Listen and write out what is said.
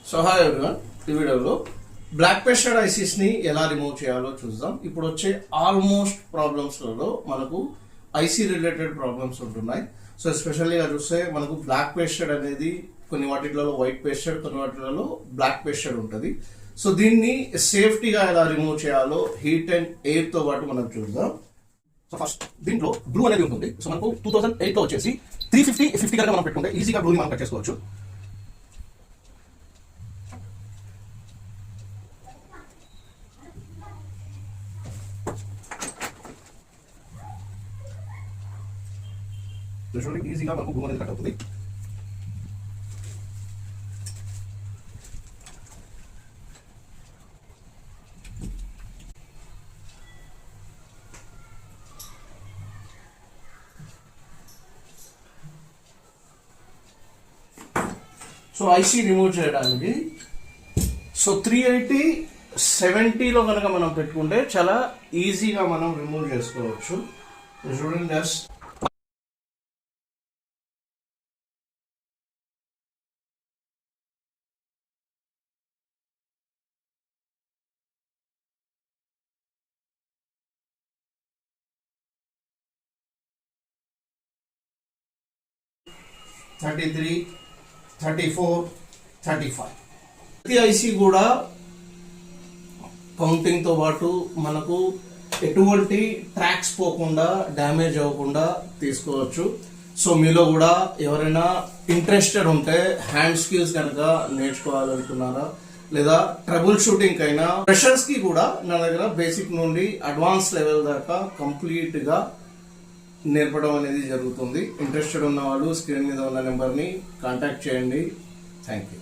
So hi everyone, ఈ వీడియోలో black పెస్టెడ్ ఐసీస్ని ఎలా రిమూవ్ చేయాలో చూద్దాం. ఇప్పుడు వచ్చే ఆల్మోస్ట్ ప్రాబ్లమ్స్లలో మనకు ఐసీ రిలేటెడ్ ప్రాబ్లమ్స్ ఉంటున్నాయి. సో ఎస్పెషల్లీగా చూస్తే మనకు బ్లాక్ పెస్టెడ్ అనేది కొన్ని వాటిలలో వైట్ పెస్టెడ్, కొన్ని వాటిలలో బ్లాక్ పెస్టెడ్ ఉంటుంది. సో దీన్ని సేఫ్టీగా ఎలా రిమూవ్ చేయాలో హీట్ అండ్ ఎయిర్తో పాటు మనం చూద్దాం. సో ఫస్ట్ దీంట్లో బ్లూ అనేది ఉంటుంది. సో మనకు 2008లో వచ్చేసి 350 కనుక మనం పెట్టుకుంటే ఈజీగా బ్లూని మనం కట్ చేసుకోవచ్చు. చూడండి, ఈజీగా మనకు బ్లూ అనేది కట్ అవుతుంది. సో ఐసీ రిమూవ్ చేయడానికి 380 70లో కనుక మనం పెట్టుకుంటే చాలా ఈజీగా మనం రిమూవ్ చేసుకోవచ్చు. చూడండి, జస్ట్ $33, $34, $35. ప్రతి ఐసీ కూడా కౌంటింగ్తో పాటు మనకు ఎటువంటి ట్రాక్స్ పోకుండా, డ్యామేజ్ అవ్వకుండా తీసుకోవచ్చు. సో మీలో కూడా ఎవరైనా ఇంట్రెస్టెడ్ ఉంటే, హ్యాండ్ స్కిల్స్ కనుక నేర్చుకోవాలనుకున్నారా, లేదా ట్రబుల్ షూటింగ్ అయినా, ఫ్రెషర్స్ కి కూడా నా దగ్గర బేసిక్ నుండి అడ్వాన్స్ లెవెల్ దాకా కంప్లీట్ గా నేర్పడం అనేది జరుగుతుంది. ఇంట్రెస్టెడ్ ఉన్న వాళ్ళు స్క్రీన్ మీద ఉన్న నెంబర్ని కాంటాక్ట్ చేయండి. Thank you.